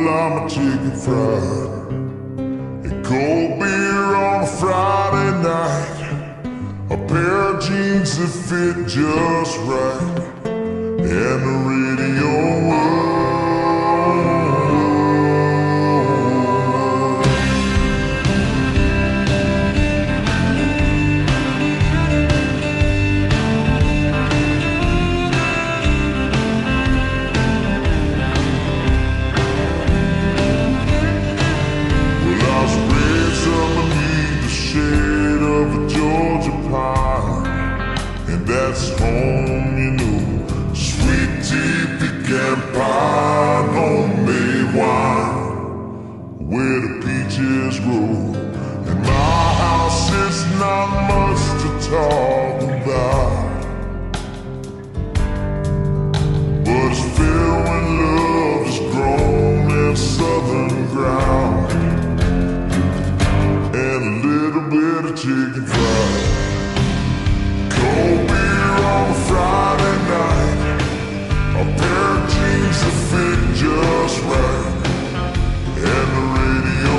I'm a chicken fried. And cold beer on a Friday night. A pair of jeans that fit just right. And the radio. That's home, you know. Sweet tea, pecan pie, homemade wine, where the peaches grow. In my house, it's not much to talk about, but it's filled with love that's grown in southern ground, and a little bit of chicken fried. Cold beer on a Friday night. A pair of jeans that fit just right. And the radio.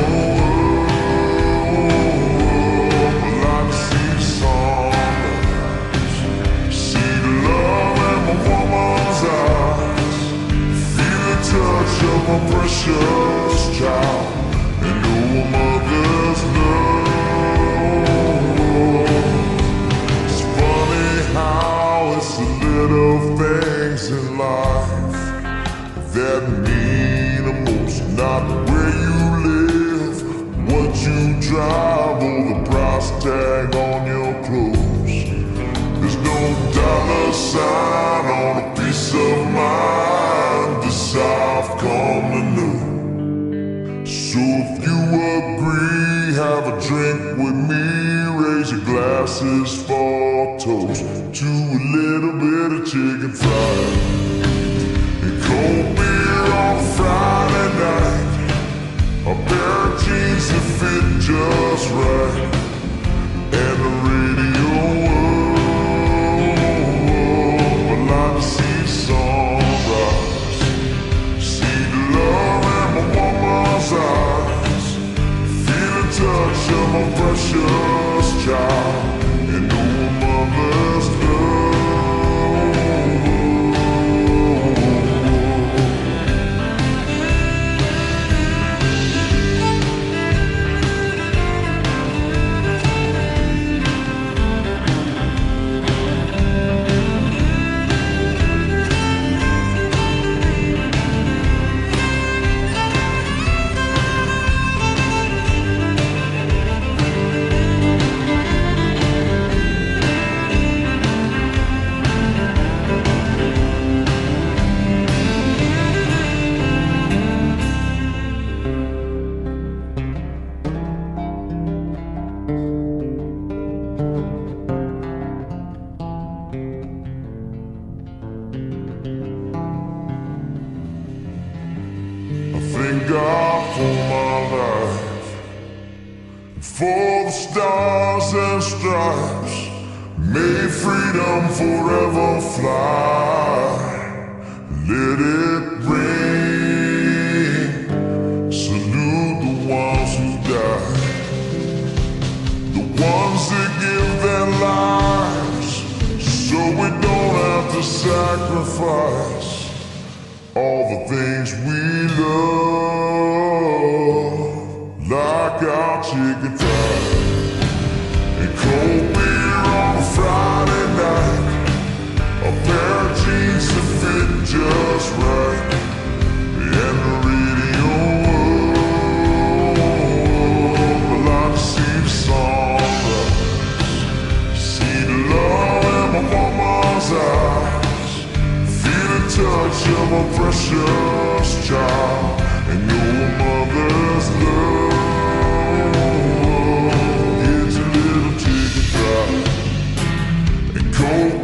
I like to see the sunrise. See the love in my woman's eyes. Feel the touch of my precious child. And know a mother's love. How it's the little things in life that mean the most. Not where you live, what you drive, or the price tag on your clothes. There's no dollar sign on a peace of mind. This I've come to know. So if you agree, have a drink with me. Raise your glasses for toast to a little bit of chicken fried. And cold beer on a Friday night. A pair of jeans that fit just right. And the radio. I like to see the sunrise. See the love in my woman's eyes. Feel the touch of my precious child. And know a mother's love. Thank God for my life, for the stars and stripes. May freedom forever fly. Let it ring. Salute the ones who died, the ones that give their lives, so we don't have to sacrifice all the things we love, like our chicken fried. And cold beer on a Friday night. A pair of jeans that fit just right. And the radio. I like to see the sunrise. See the love in my woman's eyes. Feel the touch of my precious child. And know a mother's love. It's a little chicken fried. And cold